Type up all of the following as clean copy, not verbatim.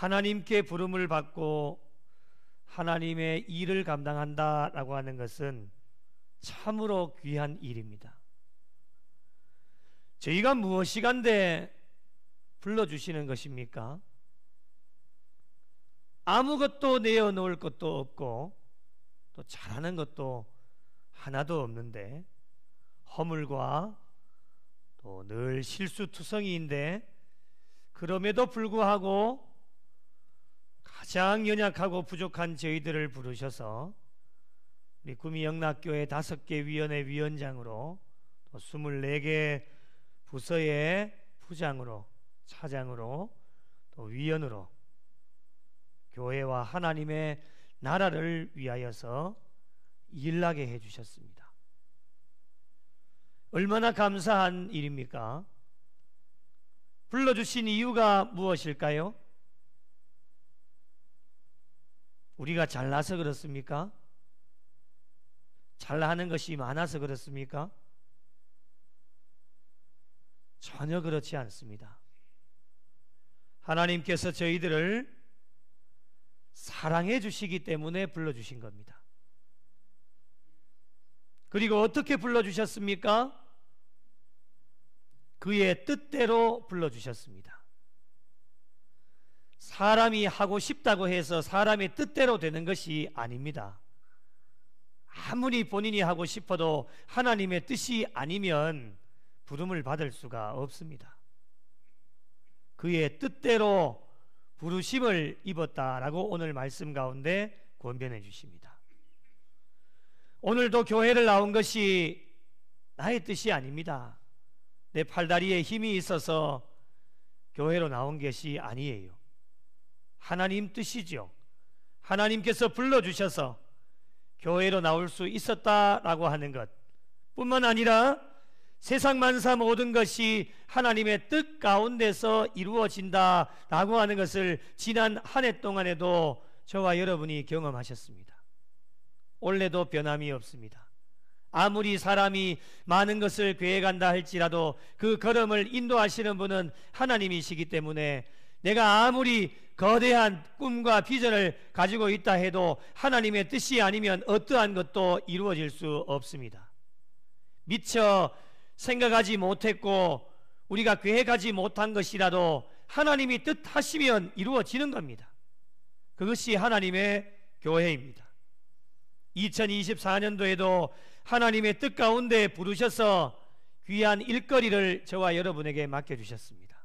하나님께 부름을 받고 하나님의 일을 감당한다라고 하는 것은 참으로 귀한 일입니다. 저희가 무엇이간데 불러주시는 것입니까? 아무것도 내어놓을 것도 없고 또 잘하는 것도 하나도 없는데, 허물과 또 늘 실수투성이인데 그럼에도 불구하고 가장 연약하고 부족한 저희들을 부르셔서 우리 구미영락교회 5개 위원회 위원장으로 또 24개 부서의 부장으로, 차장으로, 또 위원으로 교회와 하나님의 나라를 위하여서 일나게 해주셨습니다. 얼마나 감사한 일입니까? 불러주신 이유가 무엇일까요? 우리가 잘나서 그렇습니까? 잘나는 것이 많아서 그렇습니까? 전혀 그렇지 않습니다. 하나님께서 저희들을 사랑해 주시기 때문에 불러주신 겁니다. 그리고 어떻게 불러주셨습니까? 그의 뜻대로 불러주셨습니다. 사람이 하고 싶다고 해서 사람의 뜻대로 되는 것이 아닙니다. 아무리 본인이 하고 싶어도 하나님의 뜻이 아니면 부름을 받을 수가 없습니다. 그의 뜻대로 부르심을 입었다라고 오늘 말씀 가운데 권변해 주십니다. 오늘도 교회를 나온 것이 나의 뜻이 아닙니다. 내 팔다리에 힘이 있어서 교회로 나온 것이 아니에요. 하나님 뜻이죠. 하나님께서 불러주셔서 교회로 나올 수 있었다라고 하는 것 뿐만 아니라 세상 만사 모든 것이 하나님의 뜻 가운데서 이루어진다라고 하는 것을 지난 한 해 동안에도 저와 여러분이 경험하셨습니다. 올해도 변함이 없습니다. 아무리 사람이 많은 것을 계획한다 할지라도 그 걸음을 인도하시는 분은 하나님이시기 때문에 내가 아무리 거대한 꿈과 비전을 가지고 있다 해도 하나님의 뜻이 아니면 어떠한 것도 이루어질 수 없습니다. 미처 생각하지 못했고 우리가 계획하지 못한 것이라도 하나님이 뜻하시면 이루어지는 겁니다. 그것이 하나님의 교회입니다. 2024년도에도 하나님의 뜻 가운데 부르셔서 귀한 일거리를 저와 여러분에게 맡겨주셨습니다.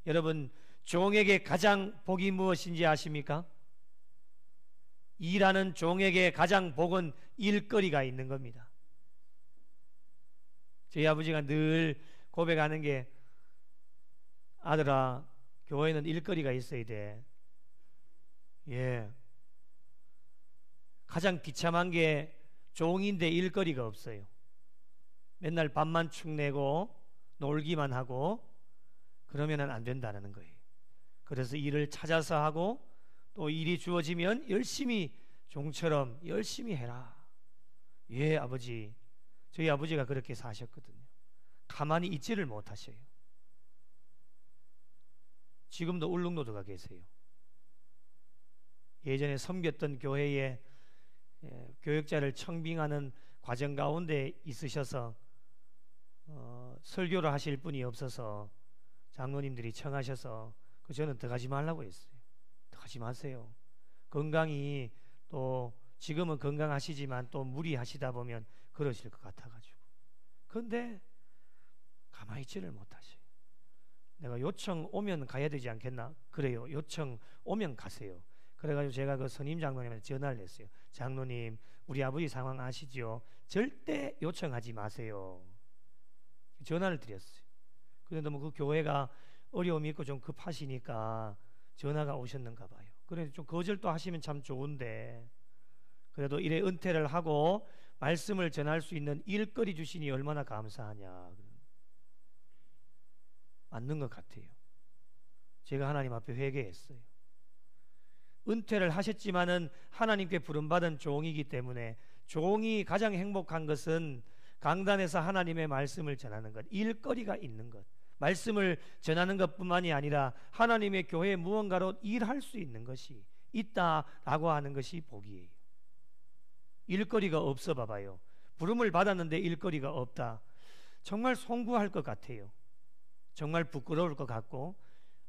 여러분, 종에게 가장 복이 무엇인지 아십니까? 일하는 종에게 가장 복은 일거리가 있는 겁니다. 저희 아버지가 늘 고백하는 게, 아들아, 교회는 일거리가 있어야 돼. 예. 가장 비참한 게 종인데 일거리가 없어요. 맨날 밥만 축내고 놀기만 하고 그러면 안 된다는 거예요. 그래서 일을 찾아서 하고 또 일이 주어지면 열심히 종처럼 열심히 해라. 예, 아버지. 저희 아버지가 그렇게 사셨거든요. 가만히 있지를 못하셔요. 지금도 울릉도도가 계세요. 예전에 섬겼던 교회에 교역자를 청빙하는 과정 가운데 있으셔서 설교를 하실 분이 없어서 장로님들이 청하셔서 저는 더 가지 말라고 했어요. 더 가지 마세요. 건강이 또 지금은 건강하시지만 또 무리하시다 보면 그러실 것 같아가지고. 그런데 가만히 있지를 못하셔요. 내가 요청 오면 가야 되지 않겠나? 그래요. 요청 오면 가세요. 그래가지고 제가 그 선임 장로님한테 전화를 했어요. 장로님, 우리 아버지 상황 아시죠? 절대 요청하지 마세요. 전화를 드렸어요. 그런데 뭐 그 교회가 어려움이 있고 좀 급하시니까 전화가 오셨는가 봐요. 그래서 좀 거절도 하시면 참 좋은데, 그래도 이래 은퇴를 하고 말씀을 전할 수 있는 일거리 주시니 얼마나 감사하냐. 맞는 것 같아요. 제가 하나님 앞에 회개했어요. 은퇴를 하셨지만은 하나님께 부름받은 종이기 때문에 종이 가장 행복한 것은 강단에서 하나님의 말씀을 전하는 것, 일거리가 있는 것. 말씀을 전하는 것뿐만이 아니라 하나님의 교회에 무언가로 일할 수 있는 것이 있다라고 하는 것이 복이에요. 일거리가 없어 봐봐요. 부름을 받았는데 일거리가 없다. 정말 송구할 것 같아요. 정말 부끄러울 것 같고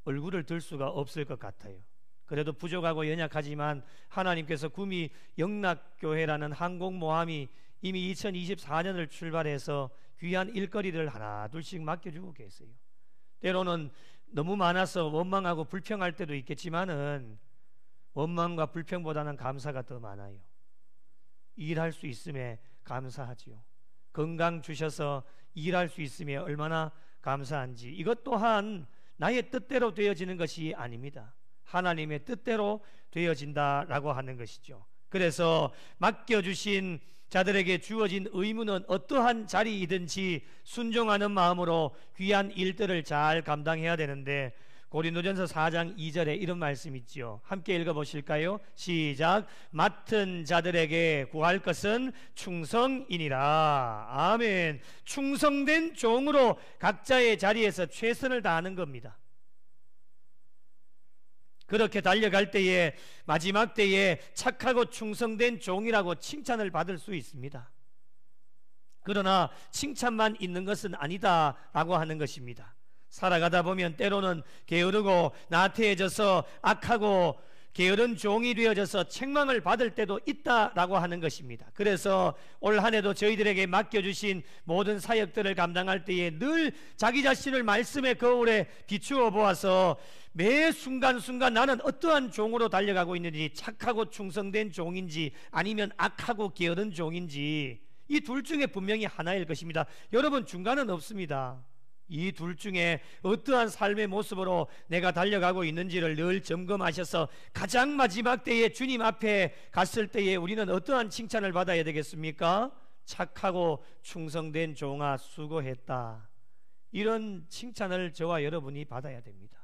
얼굴을 들 수가 없을 것 같아요. 그래도 부족하고 연약하지만 하나님께서 구미 영락교회라는 항공모함이 이미 2024년을 출발해서 귀한 일거리를 하나 둘씩 맡겨주고 계세요. 때로는 너무 많아서 원망하고 불평할 때도 있겠지만은 원망과 불평보다는 감사가 더 많아요. 일할 수 있음에 감사하지요. 건강 주셔서 일할 수 있음에 얼마나 감사한지. 이것 또한 나의 뜻대로 되어지는 것이 아닙니다. 하나님의 뜻대로 되어진다라고 하는 것이죠. 그래서 맡겨주신 자들에게 주어진 의무는 어떠한 자리이든지 순종하는 마음으로 귀한 일들을 잘 감당해야 되는데, 고린도전서 4장 2절에 이런 말씀 있죠. 함께 읽어보실까요? 시작. 맡은 자들에게 구할 것은 충성이니라. 아멘. 충성된 종으로 각자의 자리에서 최선을 다하는 겁니다. 그렇게 달려갈 때에, 마지막 때에 착하고 충성된 종이라고 칭찬을 받을 수 있습니다. 그러나 칭찬만 있는 것은 아니다라고 하는 것입니다. 살아가다 보면 때로는 게으르고 나태해져서 악하고 게으른 종이 되어져서 책망을 받을 때도 있다라고 하는 것입니다. 그래서 올 한 해도 저희들에게 맡겨주신 모든 사역들을 감당할 때에 늘 자기 자신을 말씀의 거울에 비추어 보아서 매 순간순간 나는 어떠한 종으로 달려가고 있는지, 착하고 충성된 종인지 아니면 악하고 게으른 종인지, 이 둘 중에 분명히 하나일 것입니다. 여러분, 중간은 없습니다. 이 둘 중에 어떠한 삶의 모습으로 내가 달려가고 있는지를 늘 점검하셔서 가장 마지막 때에 주님 앞에 갔을 때에 우리는 어떠한 칭찬을 받아야 되겠습니까? 착하고 충성된 종아 수고했다. 이런 칭찬을 저와 여러분이 받아야 됩니다.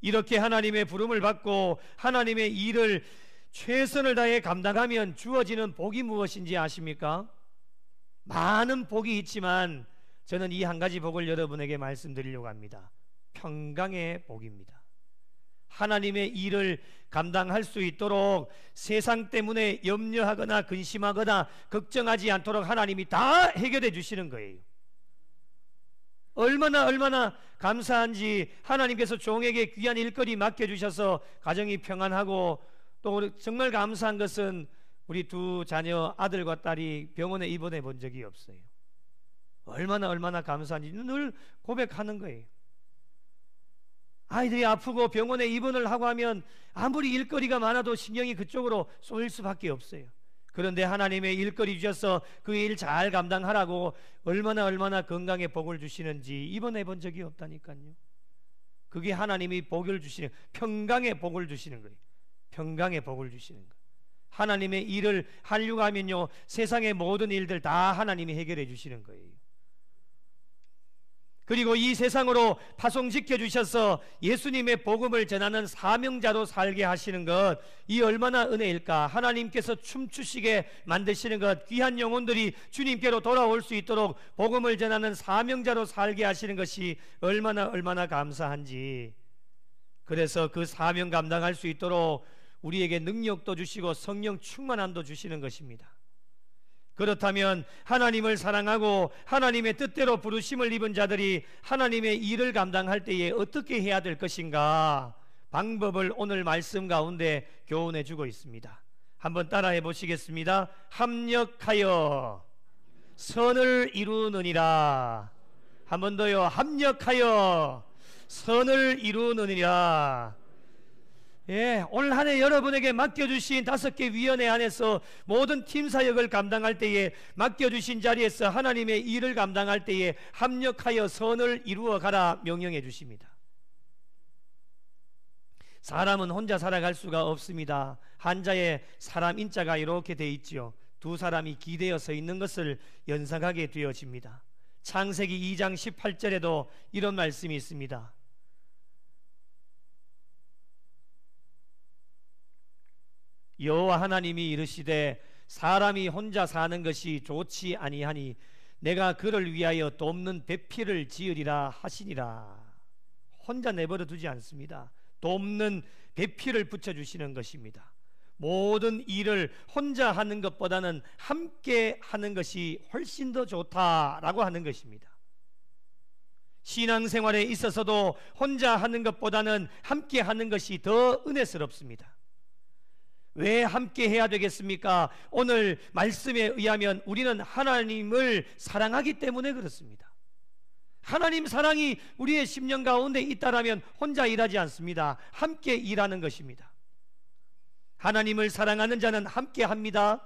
이렇게 하나님의 부름을 받고 하나님의 일을 최선을 다해 감당하면 주어지는 복이 무엇인지 아십니까? 많은 복이 있지만 저는 이 한 가지 복을 여러분에게 말씀드리려고 합니다. 평강의 복입니다. 하나님의 일을 감당할 수 있도록 세상 때문에 염려하거나 근심하거나 걱정하지 않도록 하나님이 다 해결해 주시는 거예요. 얼마나 감사한지, 하나님께서 종에게 귀한 일거리 맡겨주셔서 가정이 평안하고, 또 정말 감사한 것은 우리 두 자녀 아들과 딸이 병원에 입원해 본 적이 없어요. 얼마나 감사한지 늘 고백하는 거예요. 아이들이 아프고 병원에 입원을 하고 하면 아무리 일거리가 많아도 신경이 그쪽으로 쏠릴 수밖에 없어요. 그런데 하나님의 일거리 주셔서 그 일 잘 감당하라고 얼마나 건강에 복을 주시는지 입원해 본 적이 없다니까요. 그게 하나님이 복을 주시는, 평강의 복을 주시는 거예요. 평강의 복을 주시는 거예요. 하나님의 일을 하려고 하면요, 세상의 모든 일들 다 하나님이 해결해 주시는 거예요. 그리고 이 세상으로 파송시켜 주셔서 예수님의 복음을 전하는 사명자로 살게 하시는 것, 이 얼마나 은혜일까. 하나님께서 춤추시게 만드시는 것, 귀한 영혼들이 주님께로 돌아올 수 있도록 복음을 전하는 사명자로 살게 하시는 것이 얼마나 감사한지. 그래서 그 사명 감당할 수 있도록 우리에게 능력도 주시고 성령 충만함도 주시는 것입니다. 그렇다면 하나님을 사랑하고 하나님의 뜻대로 부르심을 입은 자들이 하나님의 일을 감당할 때에 어떻게 해야 될 것인가, 방법을 오늘 말씀 가운데 교훈해 주고 있습니다. 한번 따라해 보시겠습니다. 합력하여 선을 이루느니라. 한 번 더요. 합력하여 선을 이루느니라. 예, 올 한 해 여러분에게 맡겨주신 5개 위원회 안에서 모든 팀 사역을 감당할 때에, 맡겨주신 자리에서 하나님의 일을 감당할 때에 합력하여 선을 이루어 가라 명령해 주십니다. 사람은 혼자 살아갈 수가 없습니다. 한자에 사람 인자가 이렇게 돼 있죠. 두 사람이 기대어 서 있는 것을 연상하게 되어집니다. 창세기 2장 18절에도 이런 말씀이 있습니다. 여호와 하나님이 이르시되 사람이 혼자 사는 것이 좋지 아니하니 내가 그를 위하여 돕는 배필을 지으리라 하시니라. 혼자 내버려 두지 않습니다. 돕는 배필을 붙여주시는 것입니다. 모든 일을 혼자 하는 것보다는 함께 하는 것이 훨씬 더 좋다라고 하는 것입니다. 신앙생활에 있어서도 혼자 하는 것보다는 함께 하는 것이 더 은혜스럽습니다. 왜 함께 해야 되겠습니까? 오늘 말씀에 의하면 우리는 하나님을 사랑하기 때문에 그렇습니다. 하나님 사랑이 우리의 심령 가운데 있다라면 혼자 일하지 않습니다. 함께 일하는 것입니다. 하나님을 사랑하는 자는 함께 합니다.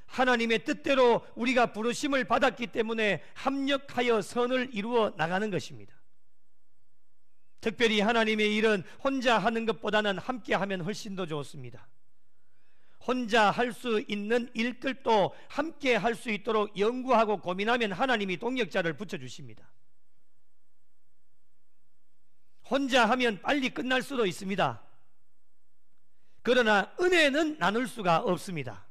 하나님의 뜻대로 우리가 부르심을 받았기 때문에 합력하여 선을 이루어 나가는 것입니다. 특별히 하나님의 일은 혼자 하는 것보다는 함께 하면 훨씬 더 좋습니다. 혼자 할 수 있는 일들도 함께 할 수 있도록 연구하고 고민하면 하나님이 동역자를 붙여주십니다. 혼자 하면 빨리 끝날 수도 있습니다. 그러나 은혜는 나눌 수가 없습니다.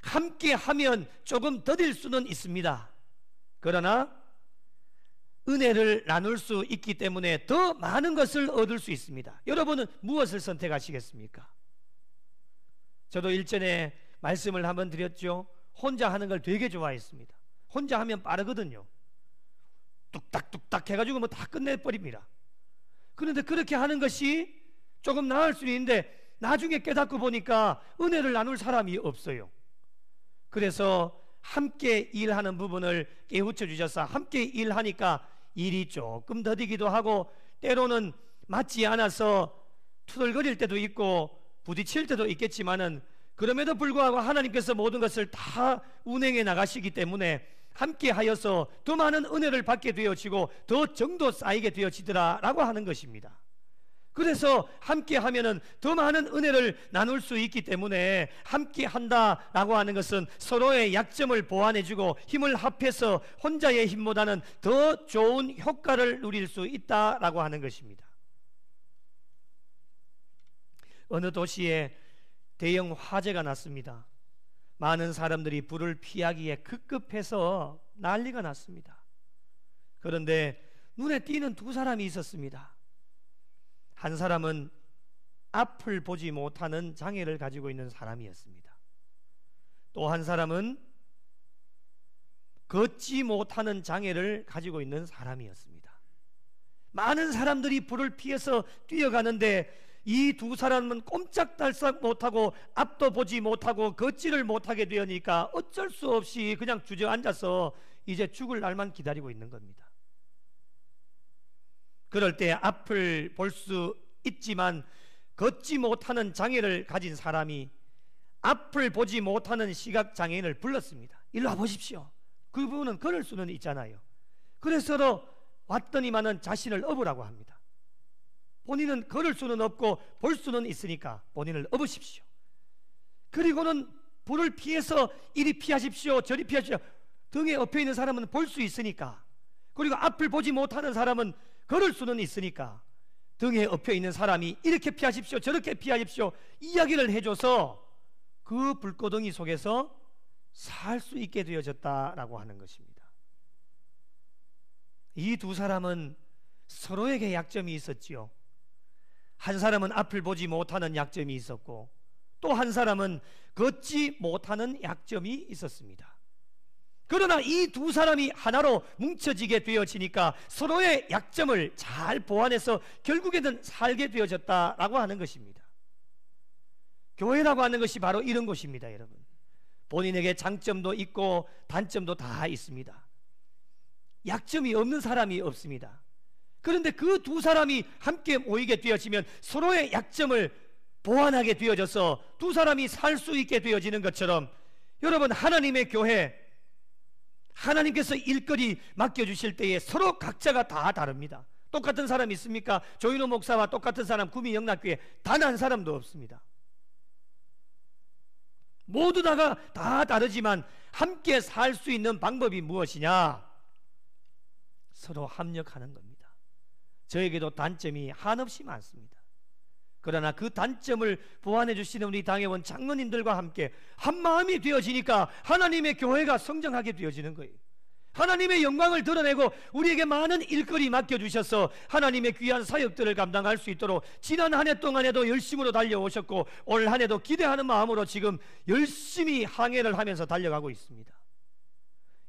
함께 하면 조금 더딜 수는 있습니다. 그러나 은혜를 나눌 수 있기 때문에 더 많은 것을 얻을 수 있습니다. 여러분은 무엇을 선택하시겠습니까? 저도 일전에 말씀을 한번 드렸죠. 혼자 하는 걸 되게 좋아했습니다. 혼자 하면 빠르거든요. 뚝딱뚝딱 해가지고 뭐 다 끝내버립니다. 그런데 그렇게 하는 것이 조금 나을 수는 있는데 나중에 깨닫고 보니까 은혜를 나눌 사람이 없어요. 그래서 함께 일하는 부분을 깨우쳐 주셔서 함께 일하니까 일이 조금 더디기도 하고 때로는 맞지 않아서 투덜거릴 때도 있고 부딪힐 때도 있겠지만은 그럼에도 불구하고 하나님께서 모든 것을 다 운행해 나가시기 때문에 함께 하여서 더 많은 은혜를 받게 되어지고 더 정도 쌓이게 되어지더라라고 하는 것입니다. 그래서 함께 하면은 더 많은 은혜를 나눌 수 있기 때문에 함께 한다라고 하는 것은 서로의 약점을 보완해주고 힘을 합해서 혼자의 힘보다는 더 좋은 효과를 누릴 수 있다라고 하는 것입니다. 어느 도시에 대형 화재가 났습니다. 많은 사람들이 불을 피하기에 급급해서 난리가 났습니다. 그런데 눈에 띄는 두 사람이 있었습니다. 한 사람은 앞을 보지 못하는 장애를 가지고 있는 사람이었습니다. 또 한 사람은 걷지 못하는 장애를 가지고 있는 사람이었습니다. 많은 사람들이 불을 피해서 뛰어가는데 이 두 사람은 꼼짝달싹 못하고 앞도 보지 못하고 걷지를 못하게 되니까 어쩔 수 없이 그냥 주저앉아서 이제 죽을 날만 기다리고 있는 겁니다. 그럴 때 앞을 볼 수 있지만 걷지 못하는 장애를 가진 사람이 앞을 보지 못하는 시각장애인을 불렀습니다. 일로 와보십시오. 그분은 걸을 수는 있잖아요. 그래서 왔더니만은 자신을 업으라고 합니다. 본인은 걸을 수는 없고 볼 수는 있으니까 본인을 업으십시오. 그리고는 불을 피해서 이리 피하십시오, 저리 피하십시오. 등에 엎여 있는 사람은 볼 수 있으니까, 그리고 앞을 보지 못하는 사람은 걸을 수는 있으니까 등에 엎여 있는 사람이 이렇게 피하십시오, 저렇게 피하십시오 이야기를 해줘서 그 불꽃덩이 속에서 살 수 있게 되어졌다라고 하는 것입니다. 이 두 사람은 서로에게 약점이 있었지요. 한 사람은 앞을 보지 못하는 약점이 있었고 또 한 사람은 걷지 못하는 약점이 있었습니다. 그러나 이 두 사람이 하나로 뭉쳐지게 되어지니까 서로의 약점을 잘 보완해서 결국에는 살게 되어졌다라고 하는 것입니다. 교회라고 하는 것이 바로 이런 곳입니다. 여러분, 본인에게 장점도 있고 단점도 다 있습니다. 약점이 없는 사람이 없습니다. 그런데 그 두 사람이 함께 모이게 되어지면 서로의 약점을 보완하게 되어져서 두 사람이 살 수 있게 되어지는 것처럼, 여러분, 하나님의 교회, 하나님께서 일거리 맡겨주실 때에 서로 각자가 다 다릅니다. 똑같은 사람 있습니까? 조인호 목사와 똑같은 사람 구미영락교회 단 한 사람도 없습니다. 모두 다가 다 다르지만 함께 살 수 있는 방법이 무엇이냐? 서로 합력하는 겁니다. 저에게도 단점이 한없이 많습니다. 그러나 그 단점을 보완해 주시는 우리 당회원 장로님들과 함께 한마음이 되어지니까 하나님의 교회가 성장하게 되어지는 거예요. 하나님의 영광을 드러내고 우리에게 많은 일거리 맡겨주셔서 하나님의 귀한 사역들을 감당할 수 있도록 지난 한 해 동안에도 열심으로 달려오셨고 올 한 해도 기대하는 마음으로 지금 열심히 항해를 하면서 달려가고 있습니다.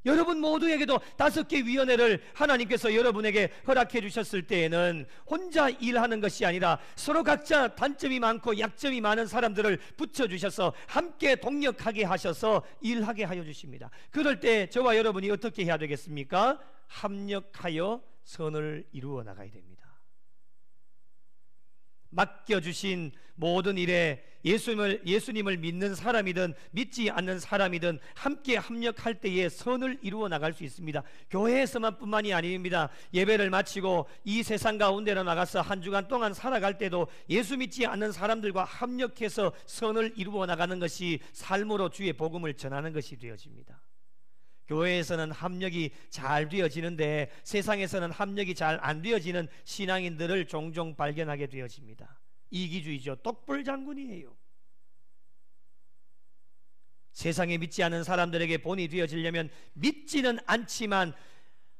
여러분 모두에게도 5개 위원회를 하나님께서 여러분에게 허락해 주셨을 때에는 혼자 일하는 것이 아니라 서로 각자 단점이 많고 약점이 많은 사람들을 붙여주셔서 함께 동력하게 하셔서 일하게 하여 주십니다. 그럴 때 저와 여러분이 어떻게 해야 되겠습니까? 합력하여 선을 이루어 나가야 됩니다. 맡겨주신 모든 일에 예수님을 믿는 사람이든 믿지 않는 사람이든 함께 합력할 때에 선을 이루어 나갈 수 있습니다. 교회에서만 뿐만이 아닙니다. 예배를 마치고 이 세상 가운데로 나가서 한 주간 동안 살아갈 때도 예수 믿지 않는 사람들과 합력해서 선을 이루어 나가는 것이 삶으로 주의 복음을 전하는 것이 되어집니다. 교회에서는 합력이 잘 되어지는데 세상에서는 합력이 잘 안 되어지는 신앙인들을 종종 발견하게 되어집니다. 이기주의죠. 똑불장군이에요. 세상에 믿지 않는 사람들에게 본이 되어지려면 믿지는 않지만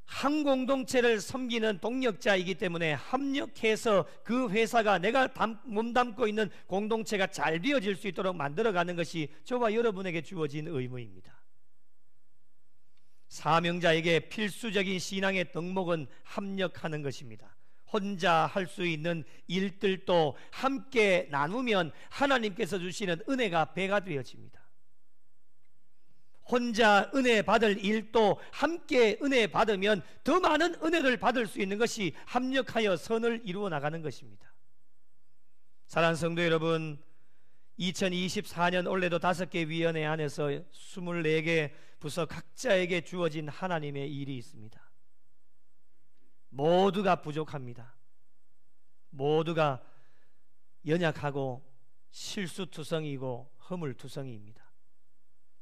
한 공동체를 섬기는 동력자이기 때문에 합력해서 그 회사가 내가 몸담고 있는 공동체가 잘 되어질 수 있도록 만들어가는 것이 저와 여러분에게 주어진 의무입니다. 사명자에게 필수적인 신앙의 덕목은 합력하는 것입니다. 혼자 할 수 있는 일들도 함께 나누면 하나님께서 주시는 은혜가 배가 되어집니다. 혼자 은혜 받을 일도 함께 은혜 받으면 더 많은 은혜를 받을 수 있는 것이 합력하여 선을 이루어 나가는 것입니다. 사랑하는 성도 여러분, 2024년 올해도 5개 위원회 안에서 24개 부서 각자에게 주어진 하나님의 일이 있습니다. 모두가 부족합니다. 모두가 연약하고 실수투성이고 허물투성이입니다.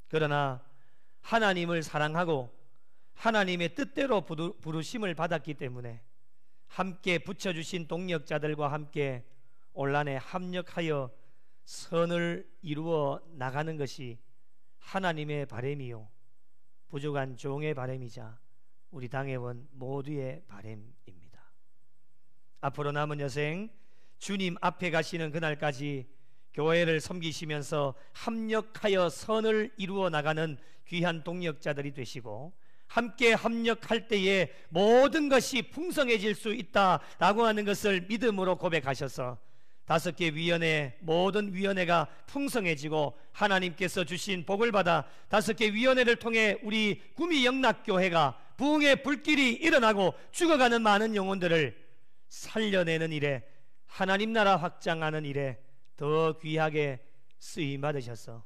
그러나 하나님을 사랑하고 하나님의 뜻대로 부르심을 받았기 때문에 함께 붙여주신 동력자들과 함께 올 한해 합력하여 선을 이루어 나가는 것이 하나님의 바람이요 부족한 종의 바람이자 우리 당회원 모두의 바람입니다. 앞으로 남은 여생 주님 앞에 가시는 그날까지 교회를 섬기시면서 합력하여 선을 이루어 나가는 귀한 동력자들이 되시고 함께 합력할 때에 모든 것이 풍성해질 수 있다라고 하는 것을 믿음으로 고백하셔서 5개 위원회, 모든 위원회가 풍성해지고 하나님께서 주신 복을 받아 5개 위원회를 통해 우리 구미영락교회가 부흥의 불길이 일어나고 죽어가는 많은 영혼들을 살려내는 일에, 하나님 나라 확장하는 일에 더 귀하게 쓰임 받으셔서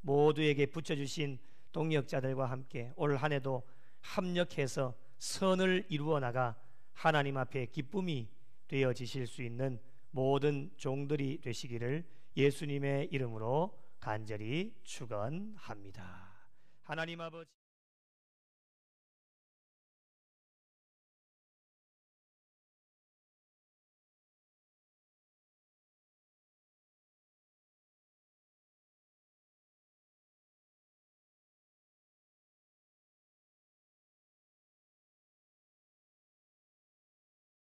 모두에게 붙여주신 동력자들과 함께 올 한 해도 합력해서 선을 이루어 나가 하나님 앞에 기쁨이 되어지실 수 있는 모든 종들이 되시기를 예수님의 이름으로 간절히 축원합니다. 하나님 아버지